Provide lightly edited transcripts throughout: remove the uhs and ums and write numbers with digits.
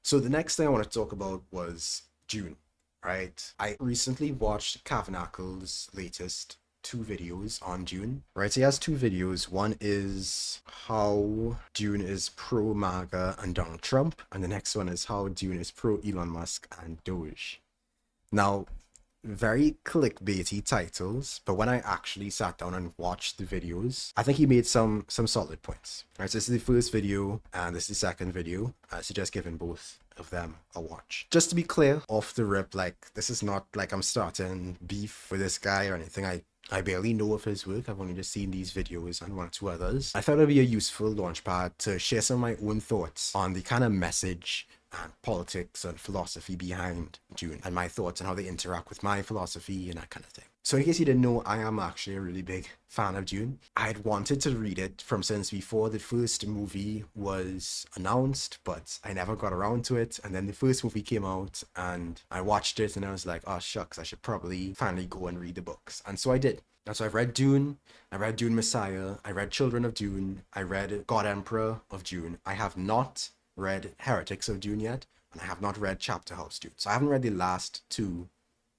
So the next thing I want to talk about was Dune, right? I recently watched Kavernacle's latest two videos on Dune, right? So he has two videos. One is how Dune is pro MAGA and Donald Trump, and the next one is how Dune is pro Elon Musk and Doge. Now, very clickbaity titles, but when I actually sat down and watched the videos, I think he made some solid points. Right, so this is the first video and this is the second video. I suggest giving both of them a watch. Just to be clear, off the rip, like this is not like I'm starting beef with this guy or anything. I barely know of his work. I've only just seen these videos and one or two others. I thought it'd be a useful launchpad to share some of my own thoughts on the kind of message and politics and philosophy behind Dune and my thoughts on how they interact with my philosophy and that kind of thing. So in case you didn't know, I am actually a really big fan of Dune. I'd wanted to read it from since before the first movie was announced, but I never got around to it. And then the first movie came out and I watched it and I was like, oh shucks, I should probably finally go and read the books. And so I did. And so I've read Dune, I read Dune Messiah, I read Children of Dune, I read God Emperor of Dune. I have not read Heretics of Dune yet, and I have not read Chapter House Dune. So I haven't read the last two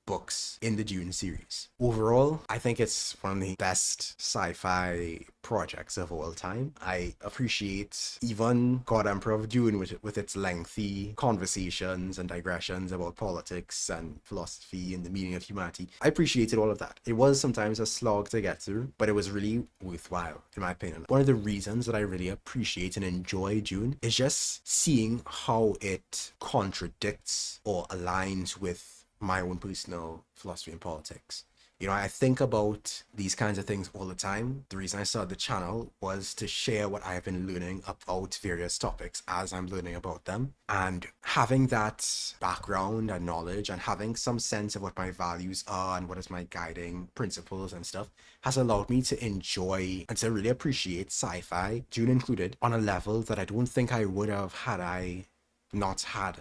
books in the Dune series. Overall, I think it's one of the best sci-fi projects of all time. I appreciate even God Emperor of Dune with its lengthy conversations and digressions about politics and philosophy and the meaning of humanity. I appreciated all of that. It was sometimes a slog to get through, but it was really worthwhile, in my opinion. One of the reasons that I really appreciate and enjoy Dune is just seeing how it contradicts or aligns with my own personal philosophy and politics. You know, I think about these kinds of things all the time. The reason I started the channel was to share what I've been learning about various topics as I'm learning about them. And having that background and knowledge and having some sense of what my values are and what is my guiding principles and stuff has allowed me to enjoy and to really appreciate sci-fi, Dune included, on a level that I don't think I would have had I not had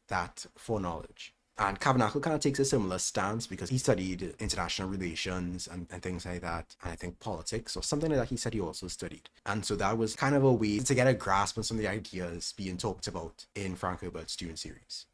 that foreknowledge. And Kavernacle kind of takes a similar stance because he studied international relations and things like that. And I think politics or something like that he said he also studied. And so that was kind of a way to get a grasp on some of the ideas being talked about in Frank Herbert's Dune series.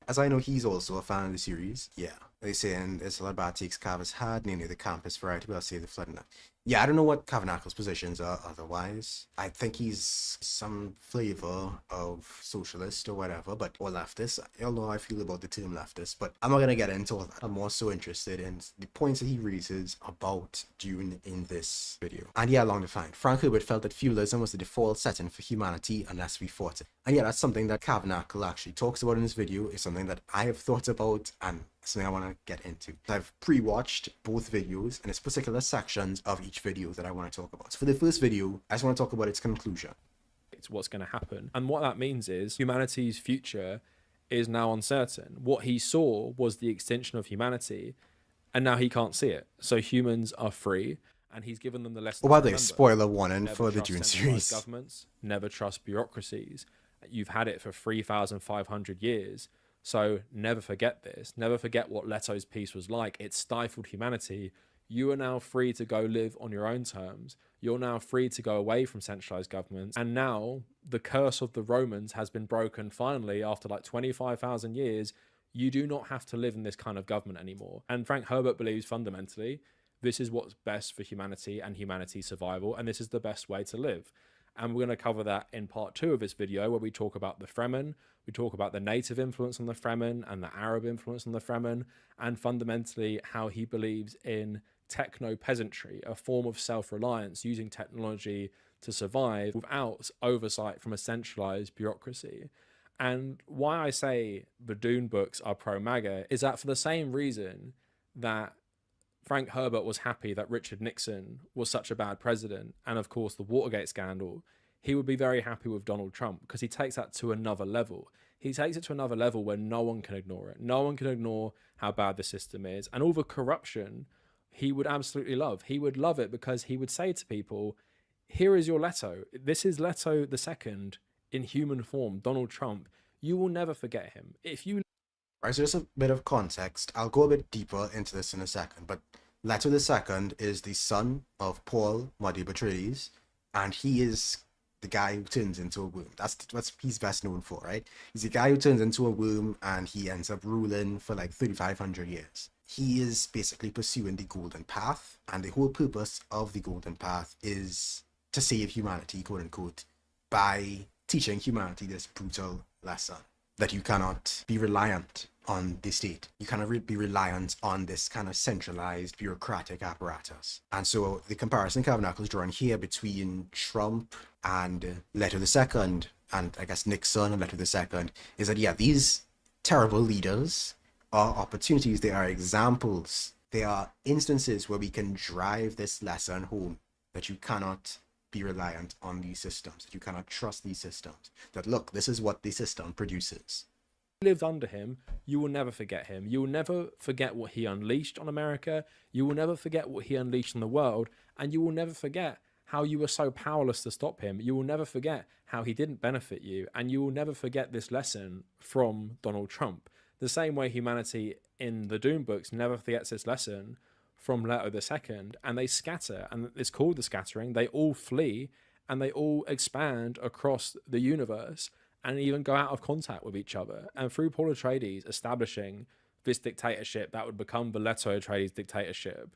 As I know he's also a fan of the series, yeah. They saying it's a lot of bad takes Cav has had, namely the campus variety, but I'll say the flood and that. Yeah, I don't know what Kavernacle's positions are otherwise. I think he's some flavor of socialist or whatever, or leftist. I don't know how I feel about the term leftist, but I'm not going to get into all that. I'm more so interested in the points that he raises about Dune in this video. And yeah, along the line, Frank Herbert felt that feudalism was the default setting for humanity unless we fought it. And yeah, that's something that Kavernacle actually talks about in this video. It's something that I have thought about and something I want to get into. I've pre-watched both videos and it's particular sections of each video that I want to talk about. So for the first video, I just want to talk about its conclusion. It's what's going to happen. And what that means is humanity's future is now uncertain. What he saw was the extinction of humanity and now he can't see it. So humans are free and he's given them the lesson. Oh, by the way, spoiler warning for the Dune series. Governments, never trust bureaucracies. You've had it for 3,500 years. So never forget this. Never forget what Leto's piece was like. It stifled humanity. You are now free to go live on your own terms. You're now free to go away from centralized governments. And now the curse of the Romans has been broken finally after like 25,000 years. You do not have to live in this kind of government anymore. And Frank Herbert believes fundamentally this is what's best for humanity and humanity's survival. And this is the best way to live. And we're going to cover that in part 2 of this video where we talk about the Fremen, we talk about the native influence on the Fremen and the Arab influence on the Fremen, and fundamentally how he believes in techno-peasantry, a form of self-reliance using technology to survive without oversight from a centralized bureaucracy. And why I say the Dune books are pro-MAGA is that for the same reason that Frank Herbert was happy that Richard Nixon was such a bad president, and of course the Watergate scandal, he would be very happy with Donald Trump because he takes that to another level. He takes it to another level where no one can ignore it. No one can ignore how bad the system is. And all the corruption he would absolutely love. He would love it because he would say to people, here is your Leto. This is Leto II in human form, Donald Trump. You will never forget him. If you... Right, so just a bit of context. I'll go a bit deeper into this in a second, but Leto II is the son of Paul Muddy Atreides, and he is the guy who turns into a worm. That's what he's best known for, right? He's a guy who turns into a worm and he ends up ruling for like 3,500 years. He is basically pursuing the golden path, and the whole purpose of the golden path is to save humanity, quote unquote, by teaching humanity this brutal lesson that you cannot be reliant on the state. You cannot be reliant on this kind of centralized bureaucratic apparatus. And so the comparison Kavernacle is drawing here between Trump and Leto II, and I guess Nixon and Leto II, is that, yeah, these terrible leaders are opportunities, they are examples, they are instances where we can drive this lesson home that you cannot be reliant on these systems, that you cannot trust these systems, that look, this is what the system produces. Lived under him, you will never forget him. You will never forget what he unleashed on America. You will never forget what he unleashed on the world. And you will never forget how you were so powerless to stop him. You will never forget how he didn't benefit you. And you will never forget this lesson from Donald Trump. The same way humanity in the Dune books never forgets this lesson from Leto II. And they scatter. And it's called the scattering. They all flee and they all expand across the universe and even go out of contact with each other. And through Paul Atreides establishing this dictatorship that would become the Leto Atreides dictatorship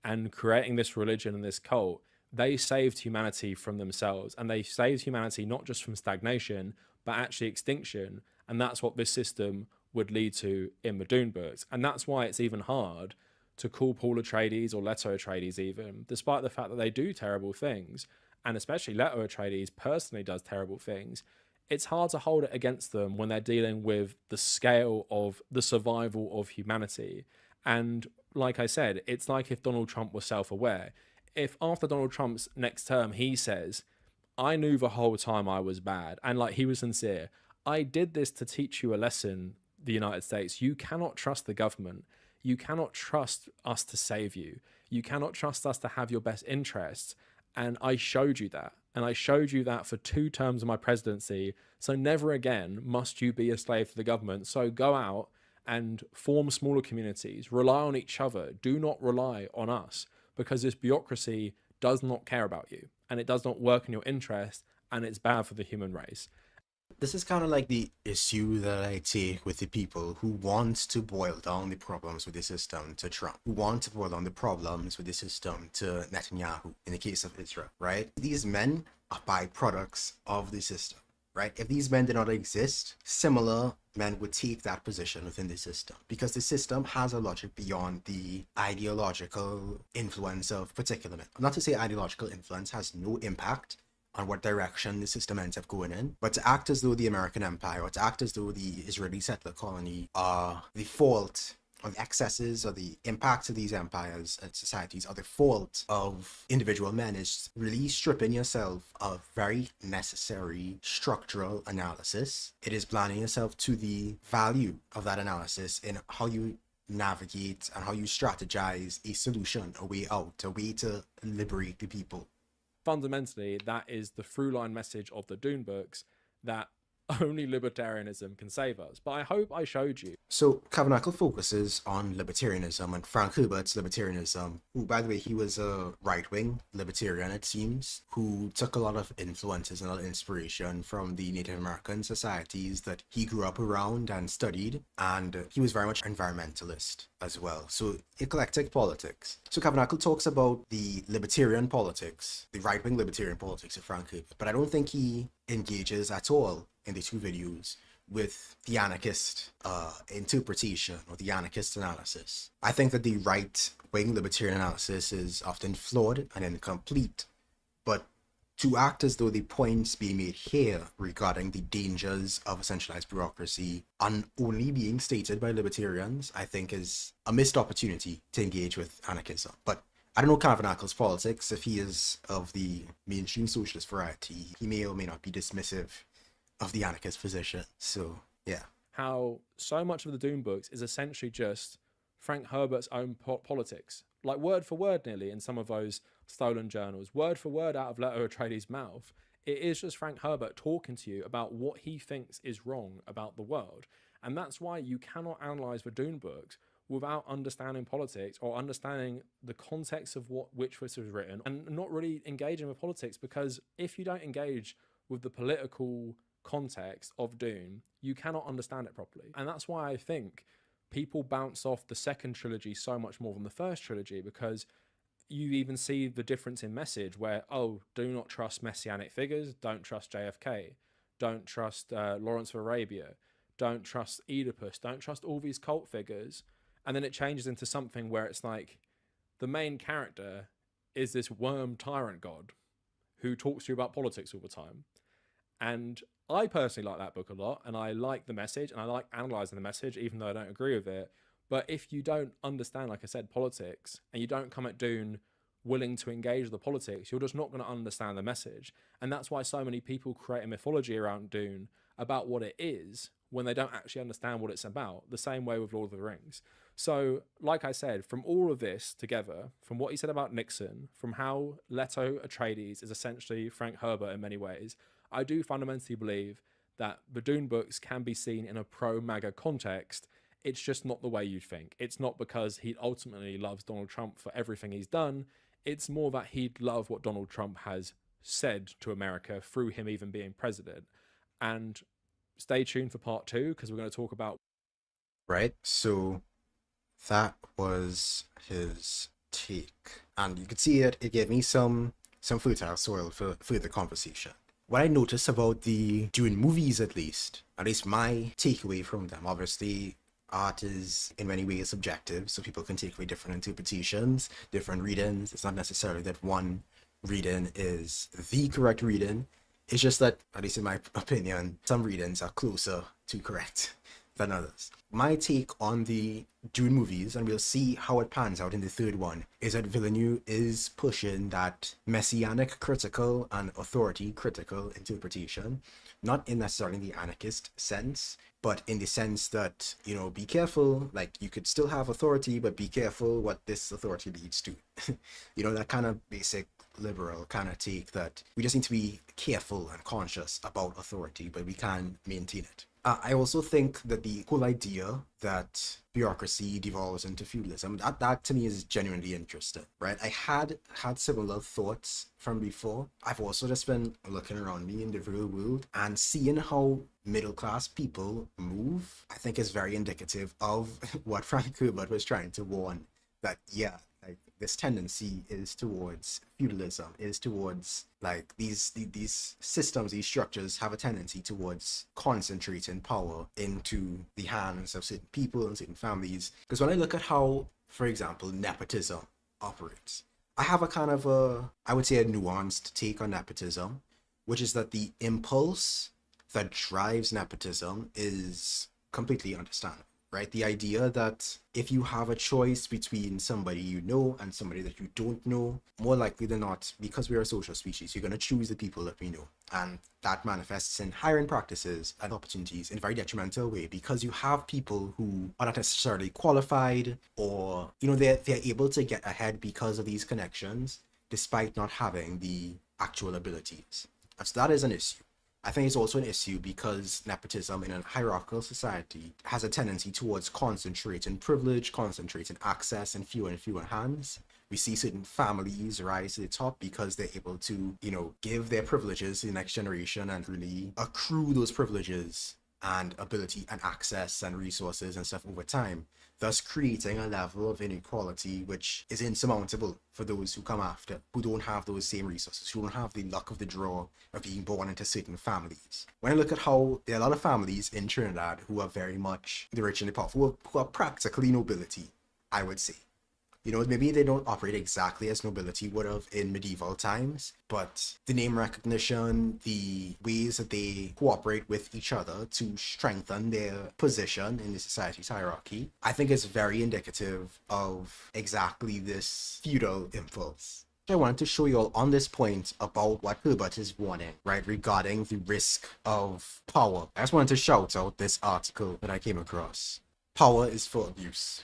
and creating this religion and this cult, they saved humanity from themselves. And they saved humanity not just from stagnation, but actually extinction. And that's what this system would lead to in the Dune books. And that's why it's even hard to call Paul Atreides or Leto Atreides even, despite the fact that they do terrible things. And especially Leto Atreides personally does terrible things. It's hard to hold it against them when they're dealing with the scale of the survival of humanity. And like I said, it's like if Donald Trump was self-aware. If after Donald Trump's next term, he says, I knew the whole time I was bad, and like he was sincere, I did this to teach you a lesson, the United States. You cannot trust the government. You cannot trust us to save you. You cannot trust us to have your best interests. And I showed you that. And I showed you that for 2 terms of my presidency. So never again must you be a slave to the government. So go out and form smaller communities. Rely on each other. Do not rely on us, because this bureaucracy does not care about you. And it does not work in your interest. And it's bad for the human race. This is kind of like the issue that I take with the people who want to boil down the problems with the system to Trump, who want to boil down the problems with the system to Netanyahu, in the case of Israel, right? These men are byproducts of the system, right? If these men did not exist, similar men would take that position within the system, because the system has a logic beyond the ideological influence of particular men. Not to say ideological influence has no impact on what direction the system ends up going in, but to act as though the American empire, or to act as though the Israeli settler colony are the fault, or the excesses or the impacts of these empires and societies are the fault of individual men, is really stripping yourself of very necessary structural analysis. It is blinding yourself to the value of that analysis in how you navigate and how you strategize a solution, a way out, a way to liberate the people. Fundamentally, that is the through line message of the Dune books, that only libertarianism can save us. But I hope I showed you. So Kavernacle focuses on libertarianism and Frank Herbert's libertarianism, who, by the way, he was a right-wing libertarian, it seems, who took a lot of influences and a lot of inspiration from the Native American societies that he grew up around and studied, and he was very much environmentalist as well. So eclectic politics. So Kavernacle talks about the libertarian politics, the right-wing libertarian politics of Frank Herbert, but I don't think he engages at all in the 2 videos with the anarchist interpretation or the anarchist analysis. I think that the right-wing libertarian analysis is often flawed and incomplete, but to act as though the points being made here regarding the dangers of a centralized bureaucracy are only being stated by libertarians, I think is a missed opportunity to engage with anarchism. But I don't know Kavernacle's politics. If he is of the mainstream socialist variety, he may or may not be dismissive of the anarchist position. So, yeah. How so much of the Dune books is essentially just Frank Herbert's own politics. Like word for word nearly in some of those stolen journals. Word for word out of Leto Atreides' mouth. It is just Frank Herbert talking to you about what he thinks is wrong about the world. And that's why you cannot analyse the Dune books without understanding politics or understanding the context of which this was written, and not really engaging with politics. Because if you don't engage with the political context of Dune, you cannot understand it properly. And that's why I think people bounce off the second trilogy so much more than the first trilogy, because you even see the difference in message where, oh, do not trust messianic figures, don't trust JFK, don't trust Lawrence of Arabia, don't trust Oedipus, don't trust all these cult figures. And then it changes into something where it's like the main character is this worm tyrant god who talks to you about politics all the time. And I personally like that book a lot, and I like the message, and I like analysing the message, even though I don't agree with it. But if you don't understand, like I said, politics, and you don't come at Dune willing to engage the politics, you're just not going to understand the message. And that's why so many people create a mythology around Dune about what it is when they don't actually understand what it's about, the same way with Lord of the Rings. So, like I said, from all of this together, from what he said about Nixon, from how Leto Atreides is essentially Frank Herbert in many ways, I do fundamentally believe that the Dune books can be seen in a pro-MAGA context. It's just not the way you'd think. It's not because he ultimately loves Donald Trump for everything he's done. It's more that he'd love what Donald Trump has said to America through him even being president. And stay tuned for part 2, because we're going to talk about... Right, so that was his take. And you could see it gave me some fertile soil for further conversation. What I noticed about the Dune movies, at least my takeaway from them, obviously, art is in many ways subjective, so people can take away different interpretations, different readings. It's not necessarily that one reading is the correct reading. It's just that, at least in my opinion, some readings are closer to correct than others. My take on the Dune movies, and we'll see how it pans out in the third one, is that Villeneuve is pushing that messianic critical and authority critical interpretation, not in necessarily the anarchist sense, but in the sense that, you know, be careful, like you could still have authority, but be careful what this authority leads to. You know, that kind of basic liberal kind of take that we just need to be careful and conscious about authority, but we can maintain it. I also think that the whole idea that bureaucracy devolves into feudalism, that to me is genuinely interesting, right? I had similar thoughts from before. I've also just been looking around me in the real world and seeing how middle-class people move, I think is very indicative of what Frank Herbert was trying to warn, that, yeah, like this tendency is towards feudalism, is towards like these systems, these structures have a tendency towards concentrating power into the hands of certain people and certain families. Because when I look at how, for example, nepotism operates, I have a kind of I would say a nuanced take on nepotism, which is that the impulse that drives nepotism is completely understandable. Right? The idea that if you have a choice between somebody you know and somebody that you don't know, more likely than not, because we are a social species, you're going to choose the people that we know. And that manifests in hiring practices and opportunities in a very detrimental way, because you have people who are not necessarily qualified, or, you know, they're able to get ahead because of these connections, despite not having the actual abilities. And so that is an issue. I think it's also an issue because nepotism in a hierarchical society has a tendency towards concentrating privilege, concentrating access in fewer and fewer hands. We see certain families rise to the top because they're able to, you know, give their privileges to the next generation and really accrue those privileges and ability and access and resources and stuff over time, thus creating a level of inequality which is insurmountable for those who come after, who don't have those same resources, who don't have the luck of the draw of being born into certain families. When I look at how there are a lot of families in Trinidad who are very much the rich and the powerful, who are practically nobility, I would say. You know, maybe they don't operate exactly as nobility would have in medieval times, but the name recognition, the ways that they cooperate with each other to strengthen their position in the society's hierarchy, I think is very indicative of exactly this feudal impulse. I wanted to show you all on this point about what Herbert is warning, right, regarding the risk of power. I just wanted to shout out this article that I came across. Power is for abuse.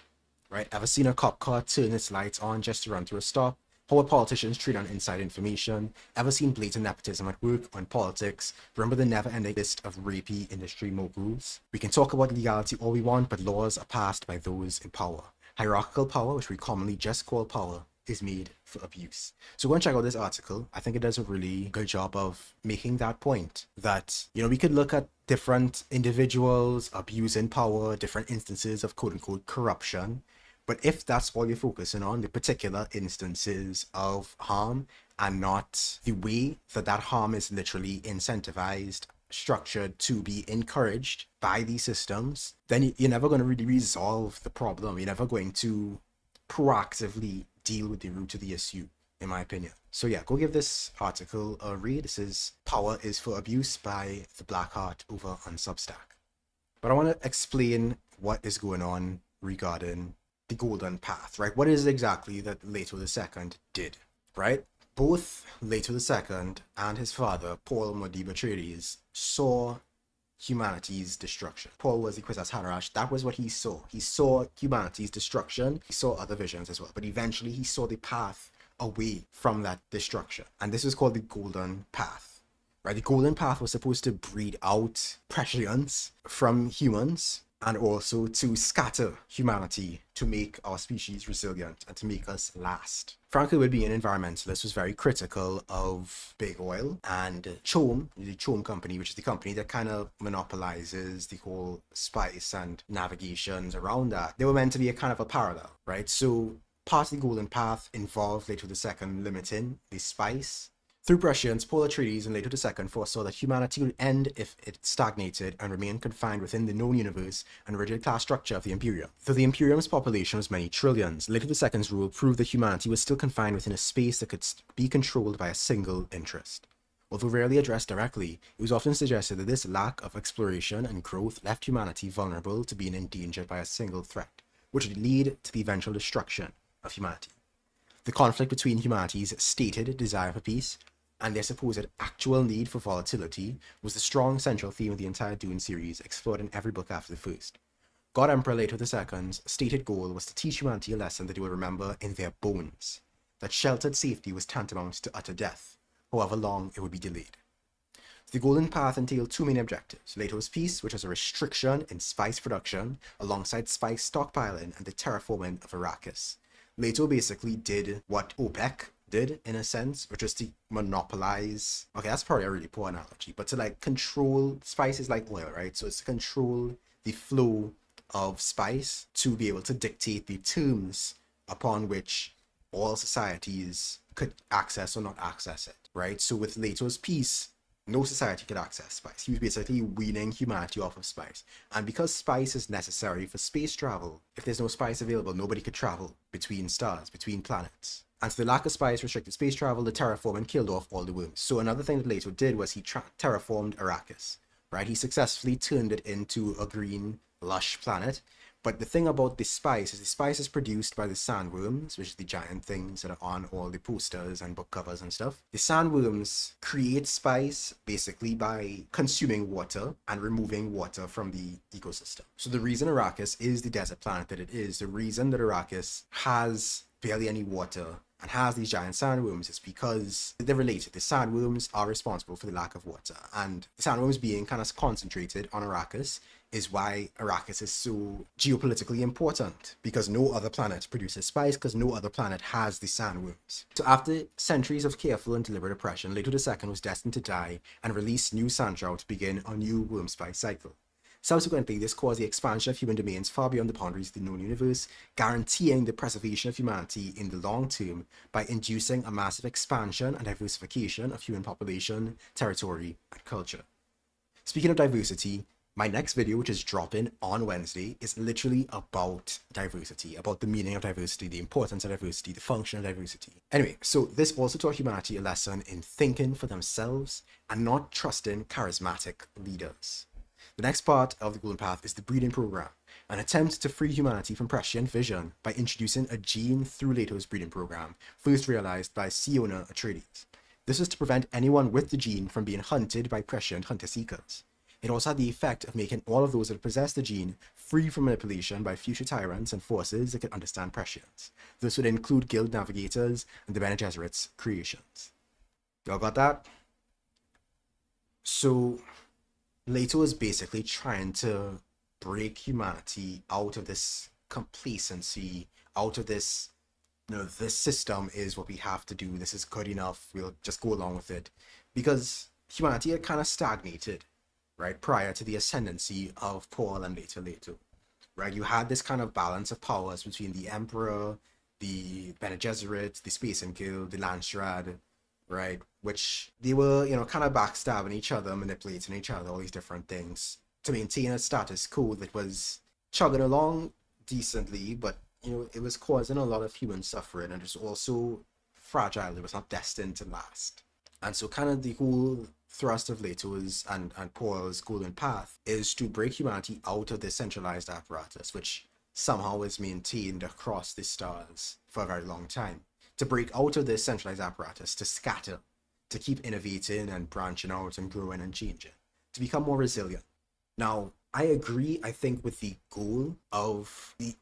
Right? Ever seen a cop car turn its lights on just to run to a stop? How would politicians trade on inside information? Ever seen blatant nepotism at work on politics? Remember the never-ending list of rapey industry moguls? We can talk about legality all we want, but laws are passed by those in power. Hierarchical power, which we commonly just call power, is made for abuse. So go and check out this article. I think it does a really good job of making that point that, we could look at different individuals abusing power, different instances of quote-unquote corruption. But if that's all you're focusing on, the particular instances of harm and not the way that that harm is literally incentivized, structured to be encouraged by these systems, then you're never going to really resolve the problem. You're never going to proactively deal with the root of the issue, in my opinion. So yeah, go give this article a read. This is Power is for Abuse by the Black Heart over on Substack. But I want to explain what is going on regarding the Golden Path, right? What is it exactly that Leto II did, right? Both Leto II and his father, Paul Modiba Atreides, saw humanity's destruction. Paul was the Kwisatz Haderach. That was what he saw. He saw humanity's destruction. He saw other visions as well. But eventually he saw the path away from that destruction. And this is called the Golden Path, right? The Golden Path was supposed to breed out prescience from humans and also to scatter humanity to make our species resilient and to make us last. Frank Herbert, being an environmentalist, was very critical of big oil and CHOAM, the CHOAM company, which is the company that kind of monopolizes the whole spice and navigations around that. They were meant to be a kind of a parallel, right? So part of the Golden Path involved Leto II limiting the spice. Through prescience, Paul Atreides and Leto II foresaw that humanity would end if it stagnated and remained confined within the known universe and rigid class structure of the Imperium. Though the Imperium's population was many trillions, Leto II's rule proved that humanity was still confined within a space that could be controlled by a single interest. Although rarely addressed directly, it was often suggested that this lack of exploration and growth left humanity vulnerable to being endangered by a single threat, which would lead to the eventual destruction of humanity. The conflict between humanity's stated desire for peace and their supposed actual need for volatility was the strong central theme of the entire Dune series, explored in every book after the first. God Emperor Leto II's stated goal was to teach humanity a lesson that they would remember in their bones, that sheltered safety was tantamount to utter death, however long it would be delayed. The Golden Path entailed two main objectives: Leto's peace, which was a restriction in spice production, alongside spice stockpiling and the terraforming of Arrakis. Leto basically did what OPEC did, in a sense, which was to monopolize, okay, that's probably a really poor analogy, but to control spices like oil, right? So it's to control the flow of spice to be able to dictate the terms upon which all societies could access or not access it, right? So with Leto's peace, no society could access spice. He was basically weaning humanity off of spice. And because spice is necessary for space travel, if there's no spice available, nobody could travel between stars, between planets. And so the lack of spice restricted space travel, the terraforming killed off all the worms. So another thing that Leto did was he terraformed Arrakis, right? He successfully turned it into a green, lush planet. But the thing about the spice is produced by the sandworms, which is the giant things that are on all the posters and book covers and stuff. The sandworms create spice basically by consuming water and removing water from the ecosystem. So the reason Arrakis is the desert planet that it is, the reason that Arrakis has barely any water and has these giant sandworms is because they're related. The sandworms are responsible for the lack of water, and the sandworms being kind of concentrated on Arrakis is why Arrakis is so geopolitically important, because no other planet produces spice, because no other planet has the sandworms. So after centuries of careful and deliberate oppression, Leto II was destined to die and release new sandshroud to begin a new worm spice cycle. Subsequently, this caused the expansion of human domains far beyond the boundaries of the known universe, guaranteeing the preservation of humanity in the long term by inducing a massive expansion and diversification of human population, territory, and culture. Speaking of diversity, my next video, which is dropping on Wednesday, is literally about diversity, about the meaning of diversity, the importance of diversity, the function of diversity. Anyway, so this also taught humanity a lesson in thinking for themselves and not trusting charismatic leaders. The next part of the Golden Path is the breeding program, an attempt to free humanity from prescient vision by introducing a gene through Leto's breeding program, first realized by Siona Atreides. This was to prevent anyone with the gene from being hunted by prescient hunter-seekers. it also had the effect of making all of those that possess the gene free from manipulation by future tyrants and forces that could understand prescience. This would include guild navigators and the Bene Gesserit's creations. Y'all got that? So Leto is basically trying to break humanity out of this complacency, out of this, this system is what we have to do. This is good enough. We'll just go along with it. Because humanity had kind of stagnated, right, prior to the ascendancy of Paul and later Leto, right? You had this kind of balance of powers between the Emperor, the Bene Gesserit, the Space and Guild, the Landsraad, right? Which they were, kind of backstabbing each other, manipulating each other, all these different things to maintain a status quo that was chugging along decently, but it was causing a lot of human suffering, and it was also fragile. It was not destined to last. And so kind of the whole thrust of Leto's and Paul's golden path is to break humanity out of this centralized apparatus, which somehow is maintained across the stars for a very long time. To break out of this centralized apparatus, to scatter, to keep innovating and branching out and growing and changing, to become more resilient. Now, I agree, I think, with the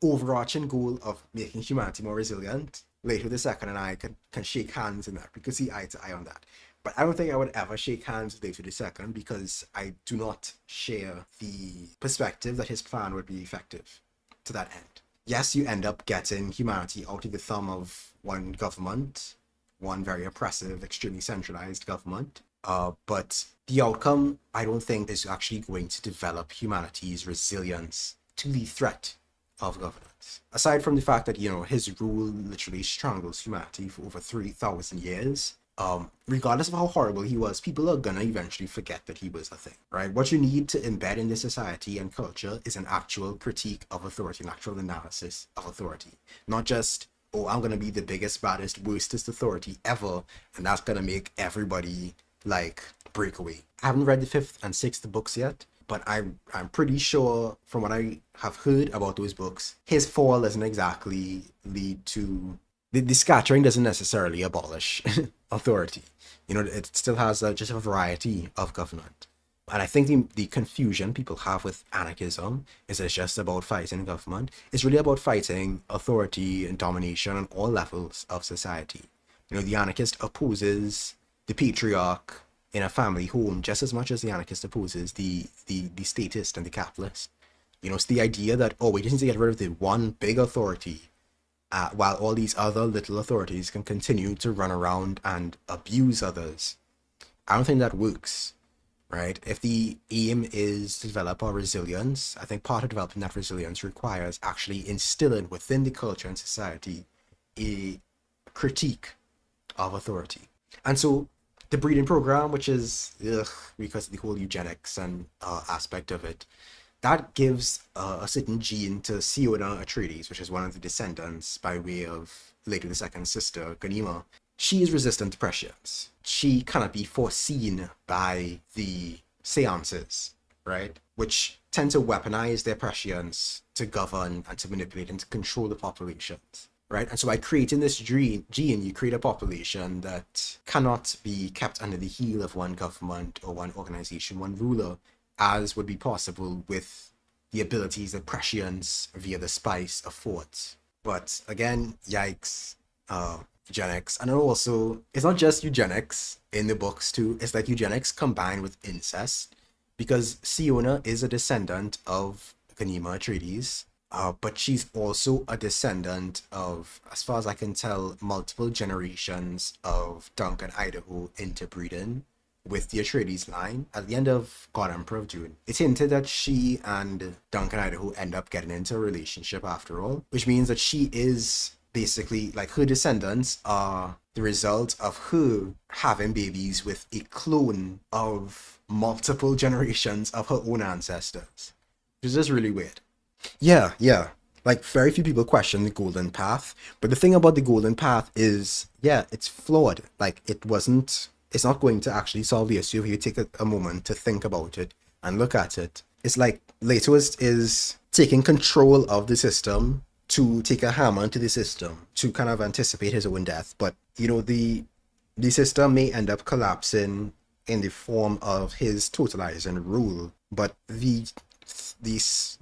overarching goal of making humanity more resilient. Leto II and I can shake hands in that. We could see eye to eye on that. But I don't think I would ever shake hands with Leto II because I do not share the perspective that his plan would be effective to that end. Yes, you end up getting humanity out of the thumb of one government, one very oppressive, extremely centralized government. But the outcome, I don't think, is actually going to develop humanity's resilience to the threat of governance. Aside from the fact that, his rule literally strangles humanity for over 3,000 years, regardless of how horrible he was, people are gonna eventually forget that he was a thing, right? What you need to embed in this society and culture is an actual critique of authority, an actual analysis of authority. Not just, oh, I'm gonna be the biggest, baddest, worstest authority ever, and that's gonna make everybody break away. I haven't read the 5th and 6th books yet, but I'm pretty sure from what I have heard about those books, his fall doesn't exactly lead to the scattering doesn't necessarily abolish authority. It still has just a variety of government. And I think the confusion people have with anarchism is it's just about fighting government. It's really about fighting authority and domination on all levels of society. The anarchist opposes the patriarch in a family home just as much as the anarchist opposes the statist and the capitalist. It's the idea that, we just need to get rid of the one big authority while all these other little authorities can continue to run around and abuse others. I don't think that works, right? If the aim is to develop our resilience, I think part of developing that resilience requires actually instilling within the culture and society a critique of authority. And so the breeding program, which is because of the whole eugenics and aspect of it, that gives a certain gene to Siona Atreides, which is one of the descendants by way of Leto II's sister, Ganima. She is resistant to prescience. She cannot be foreseen by the seances, right? Which tend to weaponize their prescience to govern and to manipulate and to control the populations. Right? And so by creating this gene, you create a population that cannot be kept under the heel of one government or one organization, one ruler, as would be possible with the abilities that prescience via the spice affords. But again, yikes, eugenics. And also, it's not just eugenics in the books too, it's like eugenics combined with incest, because Siona is a descendant of Ganima Atreides, but she's also a descendant of, as far as I can tell, multiple generations of Duncan Idaho interbreeding with the Atreides line. At the end of God Emperor of Dune, it's hinted that she and Duncan Idaho end up getting into a relationship after all, which means that she is basically, her descendants are the result of her having babies with a clone of multiple generations of her own ancestors, which is just really weird. Yeah. Very few people question the golden path, but the thing about the golden path is, it's flawed. It's not going to actually solve the issue if you take a moment to think about it and look at it. It's like Leto is taking control of the system to take a hammer to the system to kind of anticipate his own death. But, the system may end up collapsing in the form of his totalizing rule. But the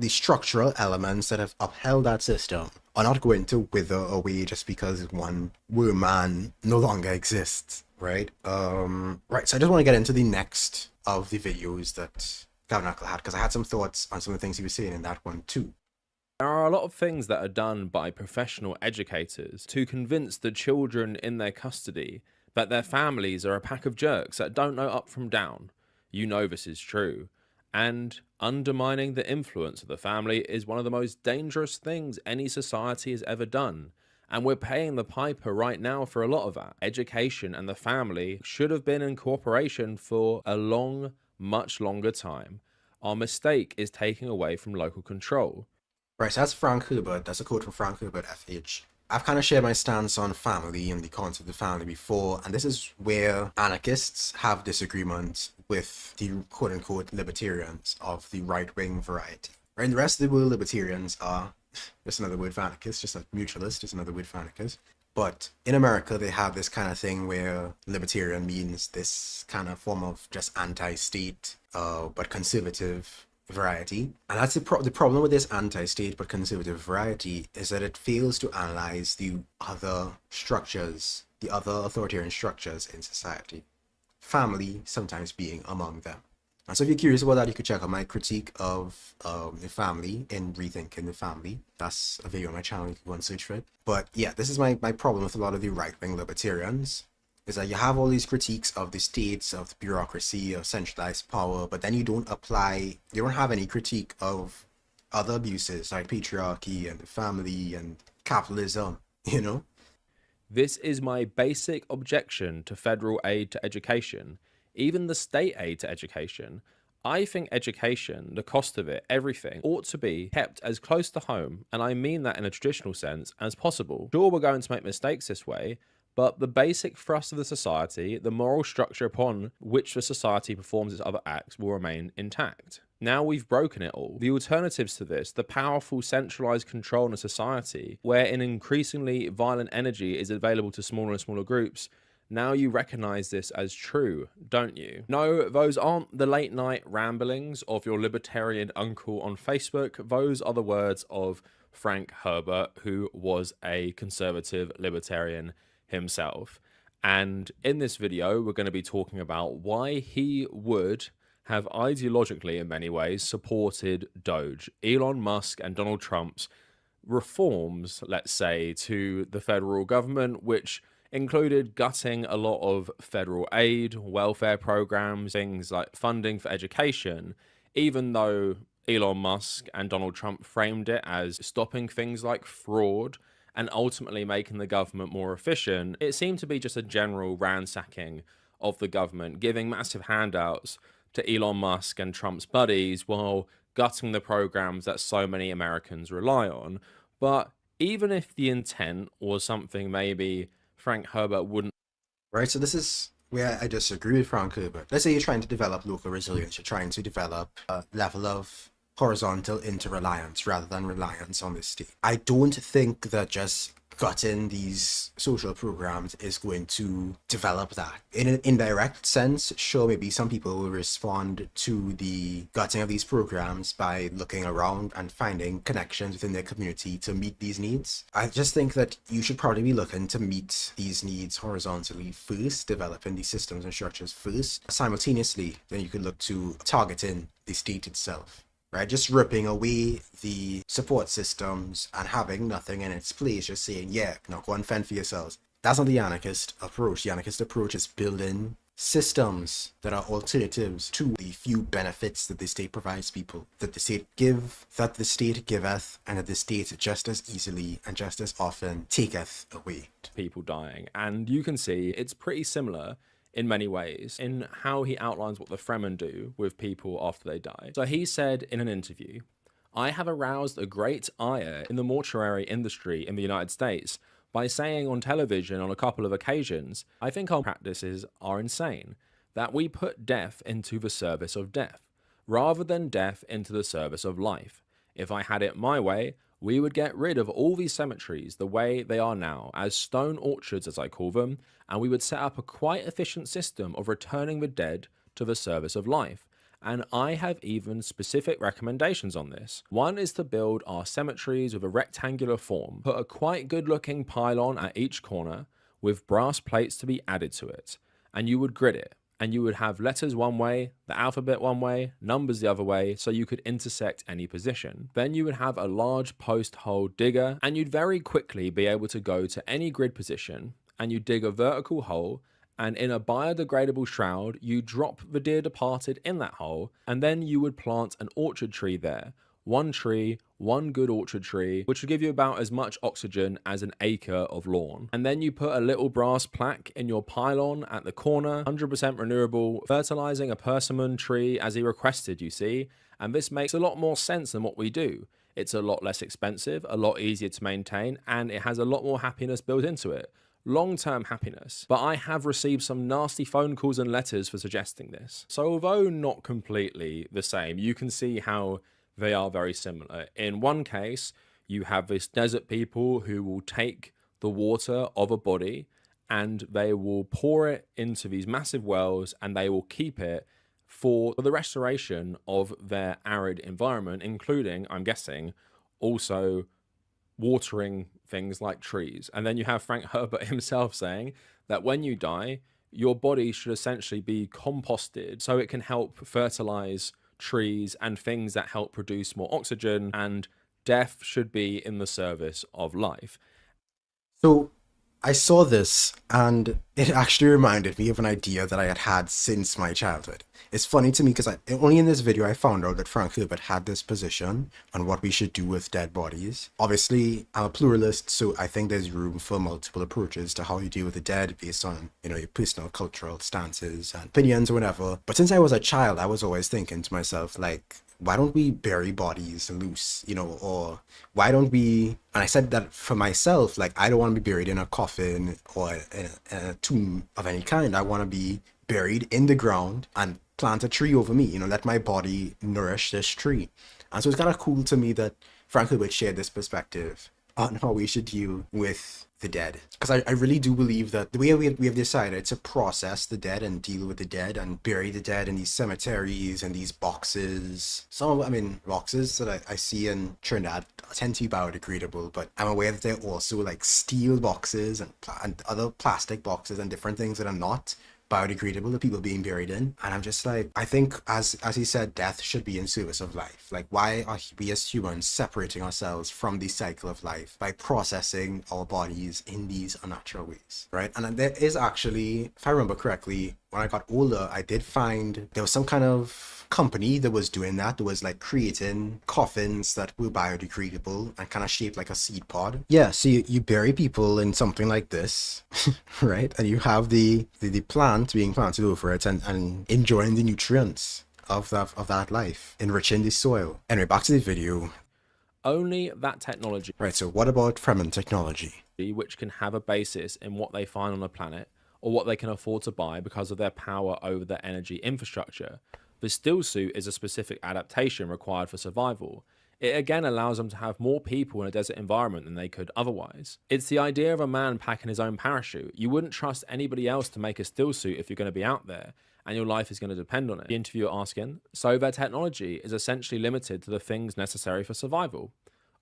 structural elements that have upheld that system are not going to wither away just because one man no longer exists, right? Right. So I just want to get into the next of the videos that Kavernacle had, because I had some thoughts on some of the things he was saying in that one too. There are a lot of things that are done by professional educators to convince the children in their custody that their families are a pack of jerks that don't know up from down. You know this is true. And undermining the influence of the family is one of the most dangerous things any society has ever done. And we're paying the piper right now for a lot of that. Education and the family should have been in cooperation for a long, much longer time. Our mistake is taking away from local control. Right, so that's Frank Herbert. That's a quote from Frank Herbert, FH. I've kind of shared my stance on family and the concept of family before, and this is where anarchists have disagreement with the quote-unquote libertarians of the right-wing variety. Right, and the rest of the world, libertarians are just another word for anarchist, just like mutualist is another word for anarchist. But in America, they have this kind of thing where libertarian means this kind of form of just anti-state, but conservative variety. And that's the problem with this anti-state but conservative variety is that it fails to analyze the other structures, the other authoritarian structures in society, family sometimes being among them. And so if you're curious about that, you could check out my critique of the family in Rethinking the Family. That's a video on my channel, you can go and search for it. But yeah, this is my problem with a lot of the right-wing libertarians, is that you have all these critiques of the states, of the bureaucracy, of centralized power, but then you don't have any critique of other abuses like patriarchy and the family and capitalism, you know? This is my basic objection to federal aid to education, even the state aid to education. I think education, the cost of it, everything, ought to be kept as close to home, and I mean that in a traditional sense, as possible. Sure, we're going to make mistakes this way, but the basic thrust of the society, the moral structure upon which the society performs its other acts, will remain intact. Now we've broken it all. The alternatives to this, the powerful centralized control in a society where an increasingly violent energy is available to smaller and smaller groups, now you recognize this as true, don't you? No, those aren't the late night ramblings of your libertarian uncle on Facebook. Those are the words of Frank Herbert, who was a conservative libertarian himself. And in this video, we're going to be talking about why he would have ideologically, in many ways, supported Doge, Elon Musk and Donald Trump's reforms, let's say, to the federal government, which included gutting a lot of federal aid, welfare programs, things like funding for education, even though Elon Musk and Donald Trump framed it as stopping things like fraud and ultimately making the government more efficient. It seemed to be just a general ransacking of the government, giving massive handouts to Elon Musk and Trump's buddies while gutting the programs that so many Americans rely on. But even if the intent was something maybe Frank Herbert wouldn't. Right, so this is where I disagree with Frank Herbert. Let's say you're trying to develop local resilience, you're trying to develop a level of horizontal interreliance rather than reliance on the state. I don't think that just gutting these social programs is going to develop that. In an indirect sense, sure, maybe some people will respond to the gutting of these programs by looking around and finding connections within their community to meet these needs. I just think that you should probably be looking to meet these needs horizontally first, developing these systems and structures first. Simultaneously, then you could look to targeting the state itself. Right, just ripping away the support systems and having nothing in its place, just saying, yeah, now go and fend for yourselves. That's not the anarchist approach. The anarchist approach is building systems that are alternatives to the few benefits that the state provides people, that the state giveth, and that the state just as easily and just as often taketh away. People dying. And you can see it's pretty similar in many ways in how he outlines what the Fremen do with people after they die. So he said in an interview, "I have aroused a great ire in the mortuary industry in the United States by saying on television on a couple of occasions, I think our practices are insane, that we put death into the service of death, rather than death into the service of life. If I had it my way, we would get rid of all these cemeteries the way they are now, as stone orchards as I call them, and we would set up a quite efficient system of returning the dead to the service of life. And I have even specific recommendations on this. One is to build our cemeteries with a rectangular form, put a quite good looking pylon at each corner with brass plates to be added to it, and you would grid it. And you would have letters one way, the alphabet one way, numbers the other way, so you could intersect any position. Then you would have a large post hole digger, and you'd very quickly be able to go to any grid position, and you dig a vertical hole, and in a biodegradable shroud, you drop the dear departed in that hole, and then you would plant an orchard tree there. One tree, one good orchard tree, which would give you about as much oxygen as an acre of lawn. And then you put a little brass plaque in your pylon at the corner, 100% renewable, fertilizing a persimmon tree as he requested, you see. And this makes a lot more sense than what we do. It's a lot less expensive, a lot easier to maintain, and it has a lot more happiness built into it. Long-term happiness. But I have received some nasty phone calls and letters for suggesting this. So although not completely the same, you can see how they are very similar. In one case, you have this desert people who will take the water of a body and they will pour it into these massive wells and they will keep it for the restoration of their arid environment, including, I'm guessing, also watering things like trees. And then you have Frank Herbert himself saying that when you die, your body should essentially be composted so it can help fertilize trees and things that help produce more oxygen, and death should be in the service of life. So I saw this and it actually reminded me of an idea that I had had since my childhood. It's funny to me because only in this video I found out that Frank Herbert had this position on what we should do with dead bodies. Obviously, I'm a pluralist, so I think there's room for multiple approaches to how you deal with the dead based on, your personal cultural stances and opinions or whatever. But since I was a child, I was always thinking to myself, like, why don't we bury bodies loose, or why don't we, and I said that for myself, like, I don't want to be buried in a coffin or in a tomb of any kind. I want to be buried in the ground and plant a tree over me, let my body nourish this tree. And so it's kind of cool to me that Frank Herbert shared this perspective on how we should deal with the dead, because I really do believe that the way we have decided to process the dead and deal with the dead and bury the dead in these cemeteries and these boxes, boxes that I see in Trinidad tend to be biodegradable, but I'm aware that they're also like steel boxes and other plastic boxes and different things that are not biodegradable, the people being buried in. And I'm just like, I think as he said, death should be in service of life. Like, why are we as humans separating ourselves from the cycle of life by processing our bodies in these unnatural ways, right? And there is actually, if I remember correctly, when I got older, I did find there was some kind of company that was doing that was like creating coffins that were biodegradable and kind of shaped like a seed pod. Yeah, so you bury people in something like this, right? And you have the plant being planted over it and enjoying the nutrients of that life, enriching the soil. Anyway, back to the video. Only that technology, Right, so what about Fremen technology? which can have a basis in what they find on the planet or what they can afford to buy because of their power over their energy infrastructure. The still suit is a specific adaptation required for survival. It again allows them to have more people in a desert environment than they could otherwise. It's the idea of a man packing his own parachute. You wouldn't trust anybody else to make a still suit if you're going to be out there, and your life is going to depend on it. The interviewer asking, so their technology is essentially limited to the things necessary for survival.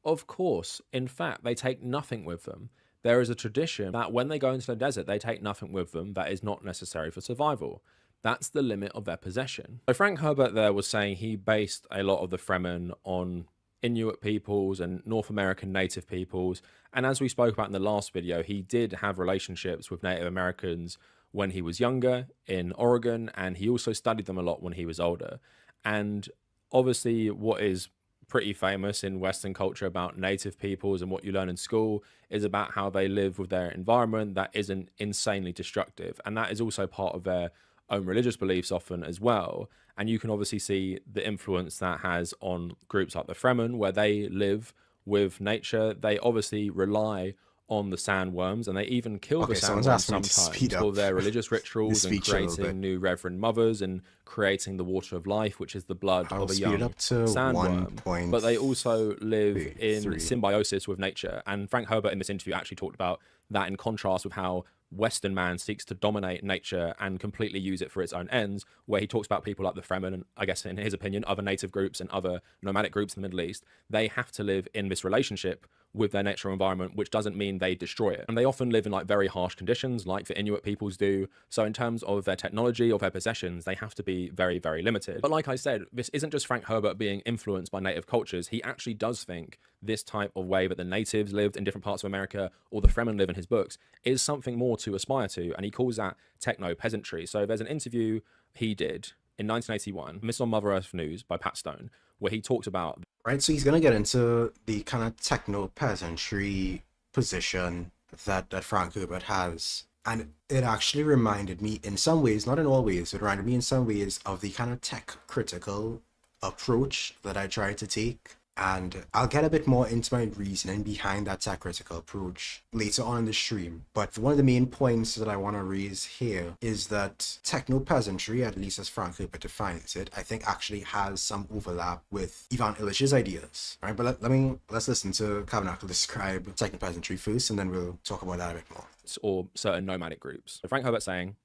Of course, in fact, they take nothing with them. There is a tradition that when they go into the desert, they take nothing with them that is not necessary for survival. That's the limit of their possession. So Frank Herbert there was saying he based a lot of the Fremen on Inuit peoples and North American native peoples. And as we spoke about in the last video, he did have relationships with Native Americans when he was younger in Oregon, and he also studied them a lot when he was older. And obviously what is pretty famous in Western culture about native peoples and what you learn in school is about how they live with their environment that isn't insanely destructive. And that is also part of their own religious beliefs often as well. And you can obviously see the influence that has on groups like the Fremen, where they live with nature. They obviously rely on the sandworms, and they even kill the Okay, someone's sandworms asking me to speed sometimes for up their religious rituals and speech a little bit. creating new reverend mothers and creating the water of life, which is the blood I'll of a speed it young up to sandworm. But they also live in 1.3. symbiosis with nature. And Frank Herbert in this interview actually talked about that in contrast with how Western man seeks to dominate nature and completely use it for its own ends, where he talks about people like the Fremen and, I guess in his opinion, other native groups and other nomadic groups in the Middle East. They have to live in this relationship with their natural environment, which doesn't mean they destroy it. And they often live in like very harsh conditions, like the Inuit peoples do. So in terms of their technology, of their possessions, they have to be very, very limited. But like I said, this isn't just Frank Herbert being influenced by native cultures. He actually does think this type of way that the natives lived in different parts of America, or the Fremen live in his books, is something more to aspire to. And he calls that techno-peasantry. So there's an interview he did in 1981, this on Mother Earth News by Pat Stone, where he talked about... Right, so he's gonna get into the kind of techno-peasantry position that Frank Herbert has. And it actually reminded me in some ways, not in all ways, it reminded me in some ways of the kind of tech critical approach that I try to take. And I'll get a bit more into my reasoning behind that tech critical approach later on in the stream. But one of the main points that I want to raise here is that techno-peasantry, at least as Frank Herbert defines it, I think actually has some overlap with Ivan Illich's ideas. All right, but let's listen to Kavernacle describe techno-peasantry first, and then we'll talk about that a bit more. Or certain nomadic groups. So Frank Herbert saying,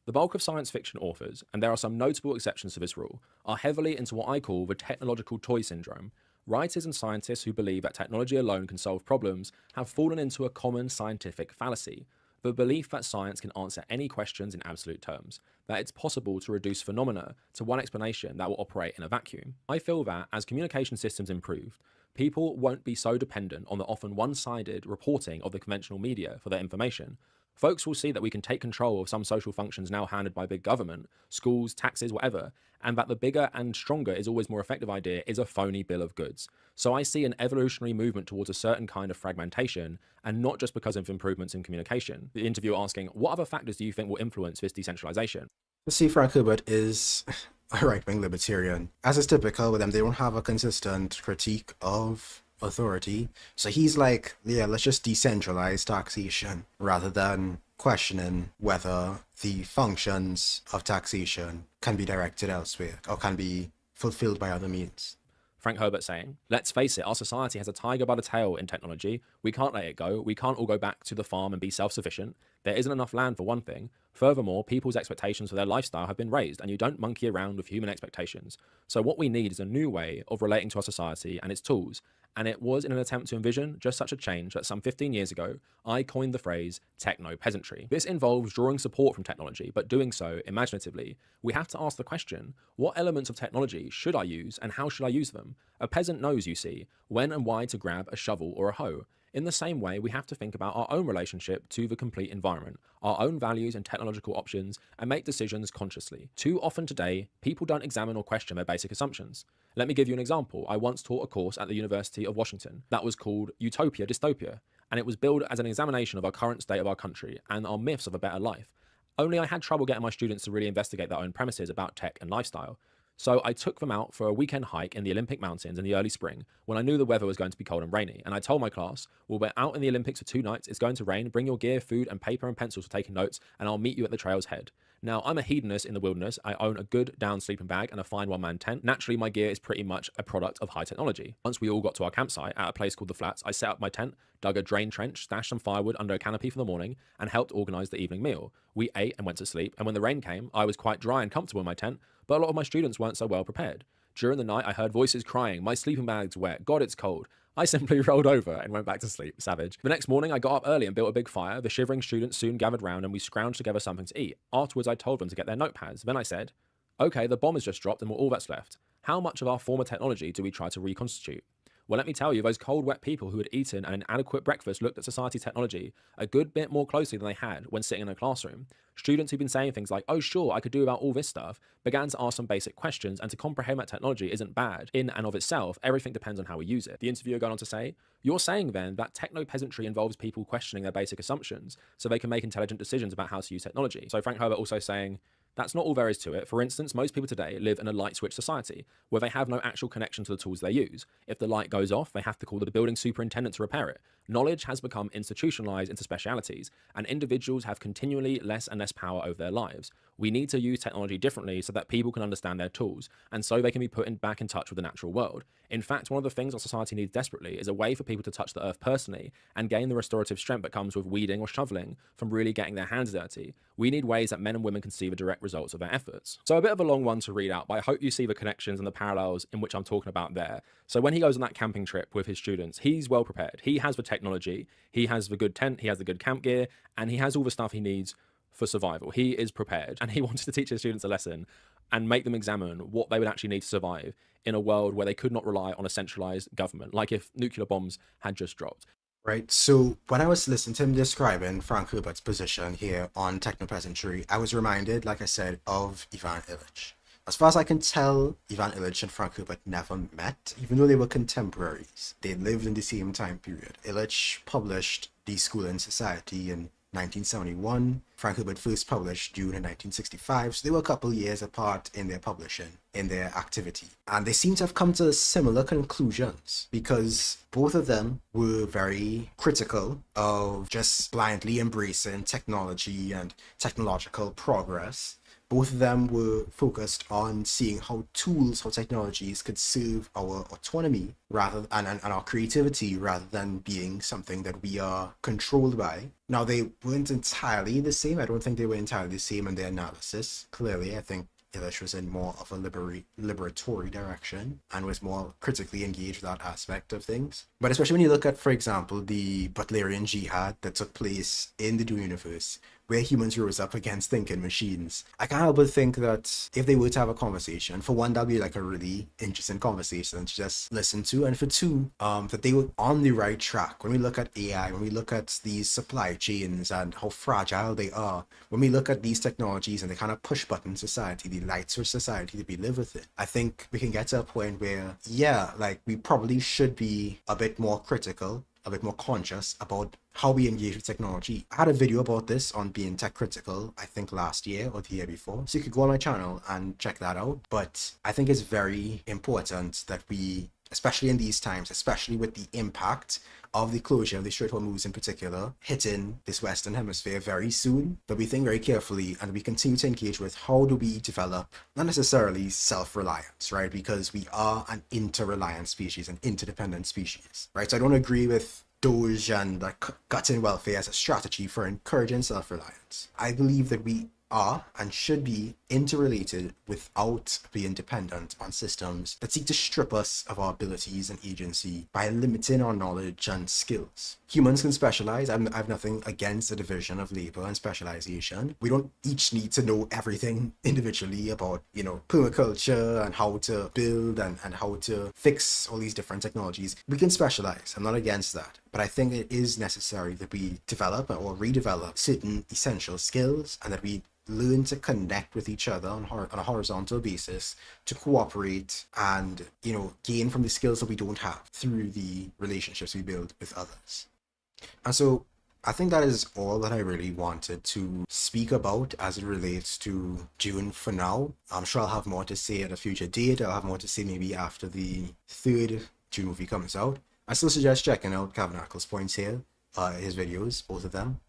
the bulk of science fiction authors, and there are some notable exceptions to this rule, are heavily into what I call the technological toy syndrome. Writers and scientists who believe that technology alone can solve problems have fallen into a common scientific fallacy, the belief that science can answer any questions in absolute terms, that it's possible to reduce phenomena to one explanation that will operate in a vacuum. I feel that, as communication systems improve, people won't be so dependent on the often one-sided reporting of the conventional media for their information. Folks will see that we can take control of some social functions now handed by big government, schools, taxes, whatever, and that the bigger and stronger is always more effective idea is a phony bill of goods. So I see an evolutionary movement towards a certain kind of fragmentation, and not just because of improvements in communication. The interviewer asking, what other factors do you think will influence this decentralization? See, Frank Herbert is a right-wing libertarian. As is typical with them, they don't have a consistent critique of authority. So he's like, yeah, let's just decentralize taxation rather than questioning whether the functions of taxation can be directed elsewhere or can be fulfilled by other means. Frank Herbert saying, let's face it, our society has a tiger by the tail in technology. We can't let it go. We can't all go back to the farm and be self-sufficient. There isn't enough land for one thing. Furthermore, people's expectations for their lifestyle have been raised, and you don't monkey around with human expectations. So what we need is a new way of relating to our society and its tools. And it was in an attempt to envision just such a change that some 15 years ago, I coined the phrase techno-peasantry. This involves drawing support from technology, but doing so imaginatively. We have to ask the question, what elements of technology should I use and how should I use them? A peasant knows, you see, when and why to grab a shovel or a hoe. In the same way, we have to think about our own relationship to the complete environment, our own values and technological options, and make decisions consciously. Too often today, people don't examine or question their basic assumptions. Let me give you an example. I once taught a course at the University of Washington that was called Utopia Dystopia, and it was billed as an examination of our current state of our country and our myths of a better life. Only I had trouble getting my students to really investigate their own premises about tech and lifestyle. So I took them out for a weekend hike in the Olympic Mountains in the early spring when I knew the weather was going to be cold and rainy. And I told my class, well, we're out in the Olympics for 2 nights. It's going to rain. Bring your gear, food, and paper and pencils for taking notes, and I'll meet you at the trail's head. Now, I'm a hedonist in the wilderness. I own a good down sleeping bag and a fine one-man tent. Naturally, my gear is pretty much a product of high technology. Once we all got to our campsite at a place called The Flats, I set up my tent, dug a drain trench, stashed some firewood under a canopy for the morning, and helped organize the evening meal. We ate and went to sleep, and when the rain came, I was quite dry and comfortable in my tent, but a lot of my students weren't so well prepared. During the night, I heard voices crying, my sleeping bag's wet, God, it's cold. I simply rolled over and went back to sleep, savage. The next morning, I got up early and built a big fire. The shivering students soon gathered round and we scrounged together something to eat. Afterwards, I told them to get their notepads. Then I said, okay, the bomb has just dropped and we're all that's left. How much of our former technology do we try to reconstitute? Well, let me tell you, those cold, wet people who had eaten an inadequate breakfast looked at society technology a good bit more closely than they had when sitting in a classroom. Students who've been saying things like, oh sure, I could do about all this stuff, began to ask some basic questions and to comprehend that technology isn't bad. In and of itself, everything depends on how we use it. The interviewer going on to say, you're saying then that techno-peasantry involves people questioning their basic assumptions so they can make intelligent decisions about how to use technology. So Frank Herbert also saying, That's not all there is to it. For instance, most people today live in a light switch society where they have no actual connection to the tools they use. If the light goes off, they have to call the building superintendent to repair it. Knowledge has become institutionalized into specialities, and individuals have continually less and less power over their lives. We need to use technology differently so that people can understand their tools, and so they can be back in touch with the natural world. In fact, one of the things our society needs desperately is a way for people to touch the earth personally and gain the restorative strength that comes with weeding or shoveling from really getting their hands dirty. We need ways that men and women can see the direct results of their efforts. So a bit of a long one to read out, but I hope you see the connections and the parallels in which I'm talking about there. So when he goes on that camping trip with his students, he's well prepared. He has the technology, he has the good tent, he has the good camp gear, and he has all the stuff he needs for survival. He is prepared, and he wanted to teach his students a lesson and make them examine what they would actually need to survive in a world where they could not rely on a centralized government, like if nuclear bombs had just dropped. Right. So when I was listening to him describing Frank Herbert's position here on Techno-peasantry, I was reminded, like I said, of Ivan Illich. As far as I can tell, Ivan Illich and Frank Herbert never met, even though they were contemporaries. They lived in the same time period. Illich published The School and Society in 1971. Frank Herbert first published Dune in 1965, so they were a couple years apart in their publishing, in their activity. And they seem to have come to similar conclusions because both of them were very critical of just blindly embracing technology and technological progress. Both of them were focused on seeing how tools, how technologies could serve our autonomy and our creativity rather than being something that we are controlled by. Now, they weren't entirely the same. I don't think they were entirely the same in their analysis. Clearly, I think Illich was in more of a liberatory direction and was more critically engaged with that aspect of things. But especially when you look at, for example, the Butlerian jihad that took place in the Dune universe, where humans rose up against thinking machines, I can't help but think that if they were to have a conversation, for one, that'd be like a really interesting conversation to just listen to, and for two, that they were on the right track. When we look at AI, when we look at these supply chains and how fragile they are, when we look at these technologies and the kind of push button society, the light switch society that we live within, I think we can get to a point where, yeah, like we probably should be a bit more critical, a bit more conscious about how we engage with technology. I had a video about this on being tech critical, I think last year or the year before. So you could go on my channel and check that out. But I think it's very important that we, especially in these times, especially with the impact of the closure of the Strait of Hormuz in particular, hitting this Western Hemisphere very soon, that we think very carefully and we continue to engage with how do we develop, not necessarily self-reliance, right? Because we are an inter-reliant species, an interdependent species, right? So I don't agree with Doge and cutting welfare as a strategy for encouraging self-reliance. I believe that we are and should be interrelated without being dependent on systems that seek to strip us of our abilities and agency by limiting our knowledge and skills. Humans can specialize. I have nothing against the division of labor and specialization. We don't each need to know everything individually about, permaculture and how to build and how to fix all these different technologies. We can specialize. I'm not against that. But I think it is necessary that we develop or redevelop certain essential skills and that we learn to connect with each other on a horizontal basis to cooperate and, gain from the skills that we don't have through the relationships we build with others. And so I think that is all that I really wanted to speak about as it relates to Dune for now. I'm sure I'll have more to say at a future date. I'll have more to say maybe after the third Dune movie comes out. I still suggest checking out Kavernacle's points here, his videos, both of them.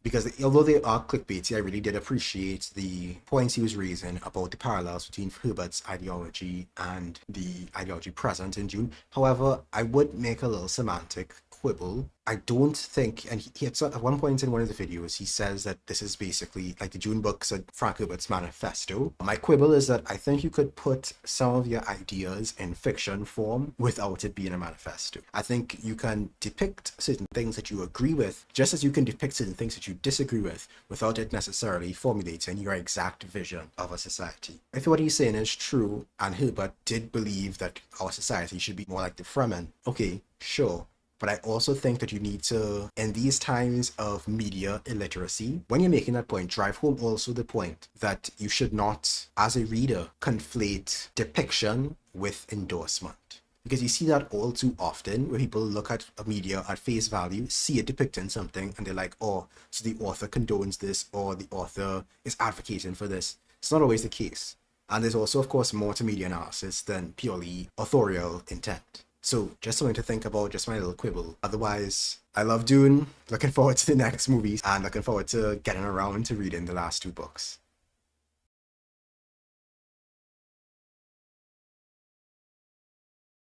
Because although they are clickbaity, I really did appreciate the points he was raising about the parallels between Herbert's ideology and the ideology present in Dune. However, I would make a little semantic quibble. I don't think, and he at one point in one of the videos, he says that this is basically like the Dune books and Frank Herbert's manifesto. My quibble is that I think you could put some of your ideas in fiction form without it being a manifesto. I think you can depict certain things that you agree with, just as you can depict certain things that you disagree with, without it necessarily formulating your exact vision of a society. If what he's saying is true, and Herbert did believe that our society should be more like the Fremen, okay, sure. But I also think that you need to, in these times of media illiteracy, when you're making that point, drive home also the point that you should not, as a reader, conflate depiction with endorsement. Because you see that all too often where people look at a media at face value, see it depicting something, and they're like, oh, so the author condones this, or the author is advocating for this. It's not always the case. And there's also, of course, more to media analysis than purely authorial intent. So just something to think about, just my little quibble. Otherwise, I love Dune, looking forward to the next movies, and looking forward to getting around to reading the last two books.